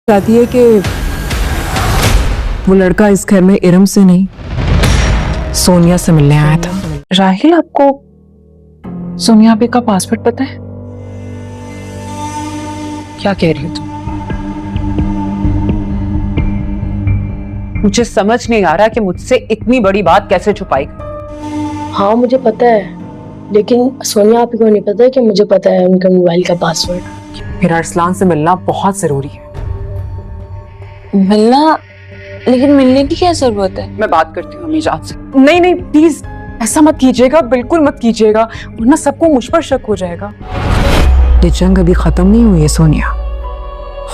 चाहती है कि वो लड़का इस घर में इरम से नहीं सोनिया से मिलने आया था। राहिल, आपको सोनिया आपी का पासवर्ड पता है? क्या कह रही हो तुम? मुझे समझ नहीं आ रहा कि मुझसे इतनी बड़ी बात कैसे छुपाई गई। हाँ मुझे पता है, लेकिन सोनिया आपी को नहीं पता कि मुझे पता है उनका मोबाइल का पासवर्ड। मेरा अरसलान से मिलना बहुत जरूरी है। मिलना? लेकिन मिलने की क्या जरूरत है? मैं बात करती हूँ अम्मी जान से। नहीं नहीं प्लीज ऐसा मत कीजिएगा, बिल्कुल मत कीजिएगा, वरना सबको मुझ पर शक हो जाएगा। ये जंग अभी खत्म नहीं हुई है सोनिया,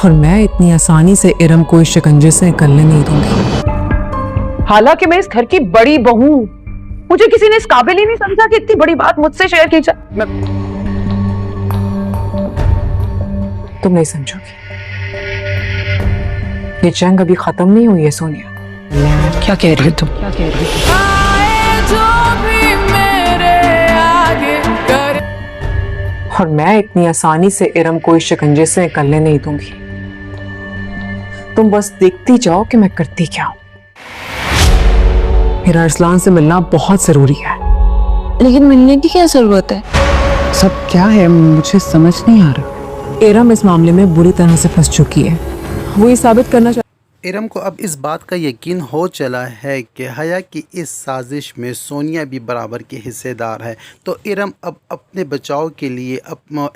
और मैं इतनी आसानी से इरम को इस शिकंजे से निकलने नहीं दूंगी। हालांकि मैं इस घर की बड़ी बहू हूं, मुझे किसी ने इस काबिल ही नहीं समझा कि इतनी बड़ी बात मुझसे शेयर की जाए। तुम नहीं समझोगी, ये जंग अभी खत्म नहीं हुई है सोनिया। क्या कह रही हो तुम? क्या कह रही हो? और मैं इतनी आसानी से इरम को इस शिकंजे से निकलने नहीं दूंगी। तुम बस देखती जाओ कि मैं करती क्या हूं। मेरा अरसलान से मिलना बहुत जरूरी है। लेकिन मिलने की क्या जरूरत है? सब क्या है मुझे समझ नहीं आ रहा। इरम इस मामले में बुरी तरह से फंस चुकी है। वो ये साबित करना इरम को अब इस बात का यकीन हो चला है कि हया की इस साजिश में सोनिया भी बराबर की हिस्सेदार है। तो इरम अब अपने बचाव के लिए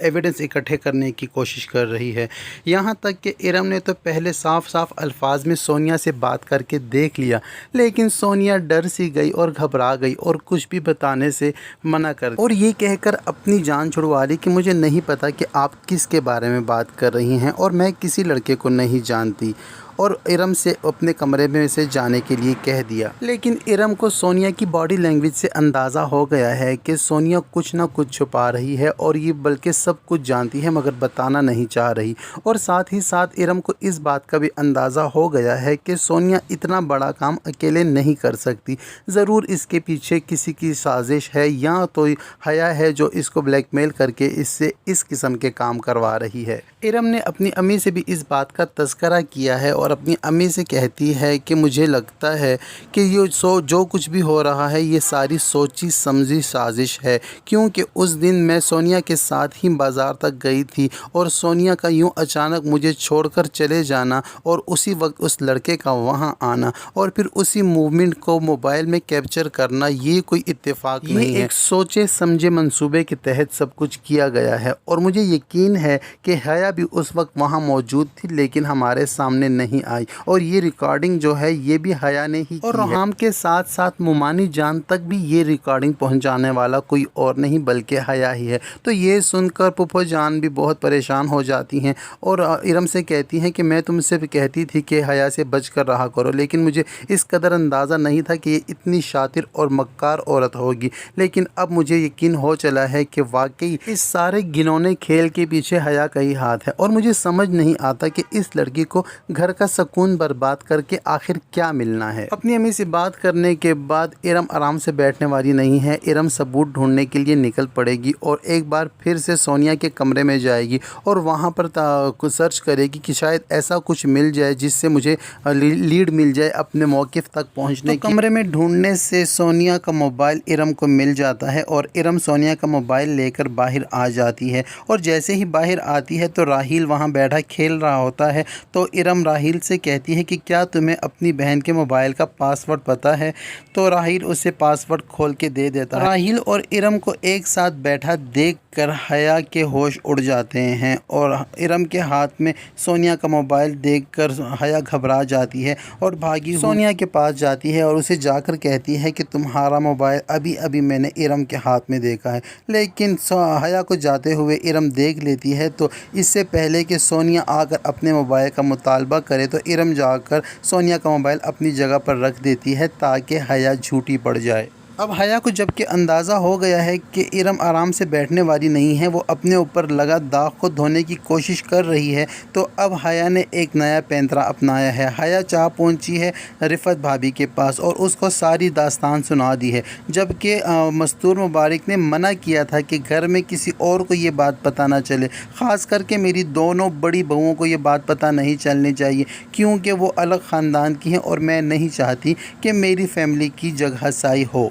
एविडेंस इकट्ठे करने की कोशिश कर रही है। यहाँ तक कि इरम ने तो पहले साफ साफ अल्फाज में सोनिया से बात करके देख लिया, लेकिन सोनिया डर सी गई और घबरा गई और कुछ भी बताने से मना कर और ये कहकर अपनी जान छुड़वा ली कि मुझे नहीं पता कि आप किसके बारे में बात कर रही हैं और मैं किसी लड़के को नहीं जानती, और इरम से अपने कमरे में से जाने के लिए कह दिया। लेकिन इरम को सोनिया की बॉडी लैंग्वेज से अंदाज़ा हो गया है कि सोनिया कुछ ना कुछ छुपा रही है और ये बल्कि सब कुछ जानती है मगर बताना नहीं चाह रही। और साथ ही साथ इरम को इस बात का भी अंदाज़ा हो गया है कि सोनिया इतना बड़ा काम अकेले नहीं कर सकती, ज़रूर इसके पीछे किसी की साजिश है या तो हया है जो इसको ब्लैकमेल करके इससे इस किस्म के काम करवा रही है। इरम ने अपनी अम्मी से भी इस बात का तज़किरा किया है और अपनी अम्मी से कहती है कि मुझे लगता है कि ये जो कुछ भी हो रहा है ये सारी सोची समझी साजिश है, क्योंकि उस दिन मैं सोनिया के साथ ही बाज़ार तक गई थी और सोनिया का यूं अचानक मुझे छोड़कर चले जाना और उसी वक्त उस लड़के का वहां आना और फिर उसी मूवमेंट को मोबाइल में कैप्चर करना, ये कोई इत्तेफाक नहीं है। एक सोचे समझे मंसूबे के तहत सब कुछ किया गया है और मुझे यकीन है कि हया भी उस वक्त वहाँ मौजूद थी लेकिन हमारे सामने नहीं आई, और ये रिकॉर्डिंग जो है ये भी हया ने ही और रोहाम के साथ साथ मुमानी जान तक भी ये रिकॉर्डिंग पहुंचाने वाला कोई और नहीं बल्कि हया ही है। तो ये सुनकर पुप्पो जान भी बहुत परेशान हो जाती हैं और इरम से कहती हैं कि मैं तुमसे भी कहती थी कि हया से बच कर रहा करो, लेकिन मुझे इस कदर अंदाज़ा नहीं था कि ये इतनी शातिर और मक्कार औरत होगी। लेकिन अब मुझे यकीन हो चला है कि वाकई इस सारे घिनौने खेल के पीछे हया का ही हाथ है, और मुझे समझ नहीं आता कि इस लड़की को घर का सुकून बर्बाद करके आखिर क्या मिलना है। अपनी अम्मी से बात करने के बाद इरम आराम से बैठने वाली नहीं है। इरम सबूत ढूंढने के लिए निकल पड़ेगी और एक बार फिर से सोनिया के कमरे में जाएगी और वहां पर कुछ सर्च करेगी कि शायद ऐसा कुछ मिल जाए जिससे मुझे लीड मिल जाए अपने मौक़िफ़ तक पहुंचने की। कमरे में ढूंढने से सोनिया का मोबाइल इरम को मिल जाता है और इरम सोनिया का मोबाइल लेकर बाहर आ जाती है, और जैसे ही बाहर आती है तो राहिल वहाँ बैठा खेल रहा होता है। तो इरम राहिल से कहती है कि क्या तुम्हें अपनी बहन के मोबाइल का पासवर्ड पता है? तो राहिल उसे पासवर्ड खोल के दे देता है। राहिल और इरम को एक साथ बैठा देखकर हया के होश उड़ जाते हैं और इरम के हाथ में सोनिया का मोबाइल देखकर हया घबरा जाती है और भागी सोनिया के पास जाती है और उसे जाकर कहती है कि तुम्हारा मोबाइल अभी अभी मैंने इरम के हाथ में देखा है। लेकिन हया को जाते हुए इरम देख लेती है, तो इससे पहले कि सोनिया आकर अपने मोबाइल का मुतालबा करे तो इरम जाकर सोनिया का मोबाइल अपनी जगह पर रख देती है ताकि हया झूठी पड़ जाए। اب حیا کو جب کہ اندازہ ہو گیا ہے کہ ارم آرام سے بیٹھنے والی نہیں ہے، وہ اپنے اوپر لگا داغ کو دھونے کی کوشش کر رہی ہے، تو اب حیا نے ایک نیا پینترا اپنایا ہے۔ حیا چاہ پہنچی ہے رفت بھابھی کے پاس اور اس کو ساری داستان سنا دی ہے، جبکہ مستور مبارک نے منع کیا تھا کہ گھر میں کسی اور کو یہ بات پتہ نہ چلے، خاص کر کے میری دونوں بڑی بہوؤں کو یہ بات پتہ نہیں چلنی چاہیے، کیونکہ وہ الگ خاندان کی ہیں اور میں نہیں چاہتی کہ میری فیملی کی جگہ سائی ہو۔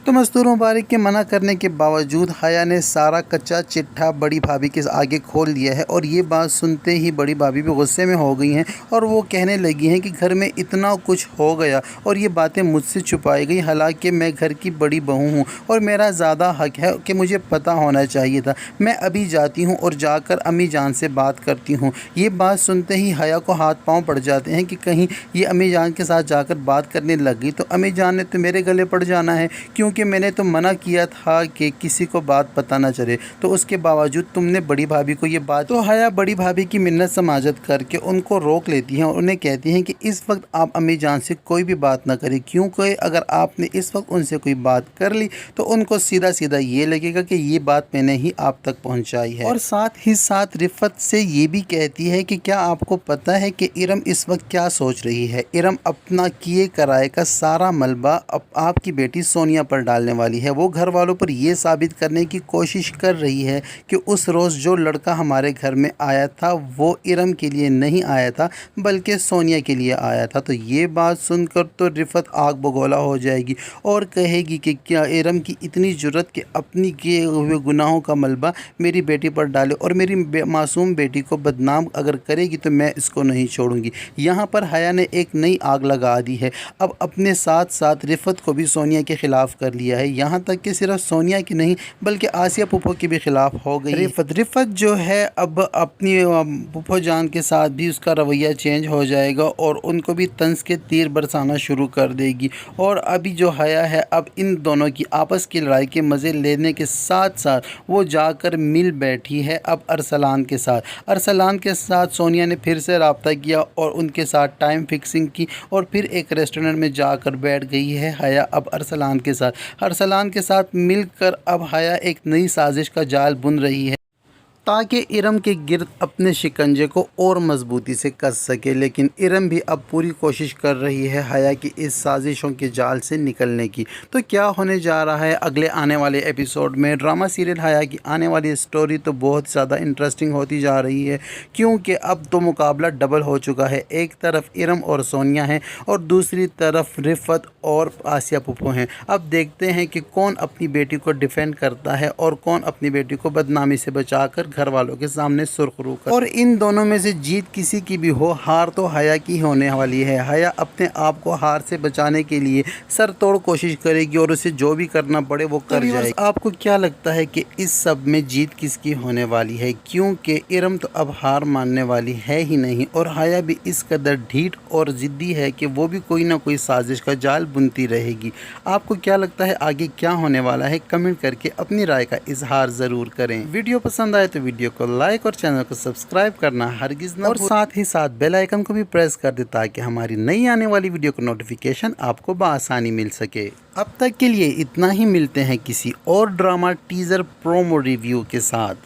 تو مستور مبارک کے منع کرنے کے باوجود حیا نے سارا کچا چٹھا بڑی بھابھی کے آگے کھول دیا ہے، اور یہ بات سنتے ہی بڑی بھابھی بھی غصے میں ہو گئی ہیں اور وہ کہنے لگی ہیں کہ گھر میں اتنا کچھ ہو گیا اور یہ باتیں مجھ سے چھپائی گئی، حالانکہ میں گھر کی بڑی بہو ہوں اور میرا زیادہ حق ہے کہ مجھے پتہ ہونا چاہیے تھا۔ میں ابھی جاتی ہوں اور جا کر امی جان سے بات کرتی ہوں۔ یہ بات سنتے ہی حیا کو ہاتھ پاؤں پڑ جاتے ہیں کہ کہیں یہ امی جان کے ساتھ جا کر بات کرنے لگ گئی تو امی جان نے تو میرے گلے پڑ جانا ہے، کیونکہ میں نے تو منع کیا تھا کہ کسی کو بات پتہ نہ چلے، تو اس کے باوجود تم نے بڑی بھابھی کو یہ بات۔ تو حیا بڑی بھابھی کی منت سماجت کر کے ان کو روک لیتی ہیں اور انہیں کہتی ہیں کہ اس وقت آپ امی جان سے کوئی بھی بات نہ کریں، کیونکہ اگر آپ نے اس وقت ان سے کوئی بات کر لی تو ان کو سیدھا سیدھا یہ لگے گا کہ یہ بات میں نے ہی آپ تک پہنچائی ہے۔ اور ساتھ ہی ساتھ رفت سے یہ بھی کہتی ہے کہ کیا آپ کو پتہ ہے کہ ارم اس وقت کیا سوچ رہی ہے؟ ارم اپنا کیے کرائے کا سارا ملبہ آپ کی بیٹی سونیا پر ڈالنے والی ہے۔ وہ گھر والوں پر یہ ثابت کرنے کی کوشش کر رہی ہے کہ اس روز جو لڑکا ہمارے گھر میں آیا تھا وہ ارم کے لیے نہیں آیا تھا بلکہ سونیا کے لیے آیا تھا۔ تو یہ بات سن کر تو رفت آگ بگولا ہو جائے گی اور کہے گی کہ کیا ارم کی اتنی جرت کہ اپنی کیے ہوئے گناہوں کا ملبہ میری بیٹی پر ڈالے اور میری معصوم بیٹی کو بدنام اگر کرے گی تو میں اس کو نہیں چھوڑوں گی۔ یہاں پر حیا نے ایک نئی آگ لگا دی ہے، اب اپنے ساتھ ساتھ رفت کو بھی سونیا کے خلاف کر لیا ہے، یہاں تک کہ صرف سونیا کی نہیں بلکہ آسیہ پھپھو کے بھی خلاف ہو گئی۔ رفت جو ہے اب اپنی پھپھو جان کے ساتھ بھی اس کا رویہ چینج ہو جائے گا اور ان کو بھی طنز کے تیر برسانا شروع کر دے گی، اور ابھی جو حیا ہے اب ان دونوں کی آپس کی لڑائی کے مزے لینے کے ساتھ ساتھ وہ جا کر مل بیٹھی ہے اب ارسلان کے ساتھ۔ ارسلان کے ساتھ سونیا نے پھر سے رابطہ کیا اور ان کے ساتھ ٹائم فکسنگ کی اور پھر ایک ریسٹورنٹ میں جا کر بیٹھ گئی ہے حیا اب ارسلان کے ساتھ۔ ارسلان کے ساتھ مل کر اب حیا ایک نئی سازش کا جال بن رہی ہے تاکہ ارم کے گرد اپنے شکنجے کو اور مضبوطی سے کس سکے، لیکن ارم بھی اب پوری کوشش کر رہی ہے حیا کی اس سازشوں کے جال سے نکلنے کی۔ تو کیا ہونے جا رہا ہے اگلے آنے والے ایپیسوڈ میں؟ ڈرامہ سیریل حیا کی آنے والی سٹوری تو بہت زیادہ انٹرسٹنگ ہوتی جا رہی ہے، کیونکہ اب تو مقابلہ ڈبل ہو چکا ہے، ایک طرف ارم اور سونیا ہیں اور دوسری طرف رفت اور آسیہ پھپھو ہیں۔ اب دیکھتے ہیں کہ کون اپنی بیٹی کو ڈیفینڈ کرتا ہے اور کون اپنی بیٹی کو بدنامی سے بچا کر گھر والوں کے سامنے سرخرو کر، اور ان دونوں میں سے جیت کسی کی بھی ہو، ہار تو حیا کی ہونے والی ہے۔ حیا اپنے آپ کو ہار سے بچانے کے لیے سر توڑ کوشش کرے گی اور اسے جو بھی کرنا پڑے وہ کر جائے گی۔ آپ کو کیا لگتا ہے کہ اس سب میں جیت کس کی ہونے والی ہے؟ کیونکہ ارم تو اب ہار ماننے والی ہے ہی نہیں اور حیا بھی اس قدر ڈھیٹ اور ضدی ہے کہ وہ بھی کوئی نہ کوئی سازش کا جال بنتی رہے گی۔ آپ کو کیا لگتا ہے آگے کیا ہونے والا ہے؟ کمنٹ کر کے اپنی رائے کا اظہار ضرور کریں۔ ویڈیو پسند آئے تو ویڈیو کو لائک اور چینل کو سبسکرائب کرنا ہرگز نہ بھولیں، اور ساتھ ہی ساتھ بیل آئیکن کو بھی پریس کر دیں تاکہ ہماری نئی آنے والی ویڈیو کا نوٹیفیکیشن آپ کو بآسانی مل سکے۔ اب تک کے لیے اتنا ہی، ملتے ہیں کسی اور ڈرامہ ٹیزر پرومو ریویو کے ساتھ۔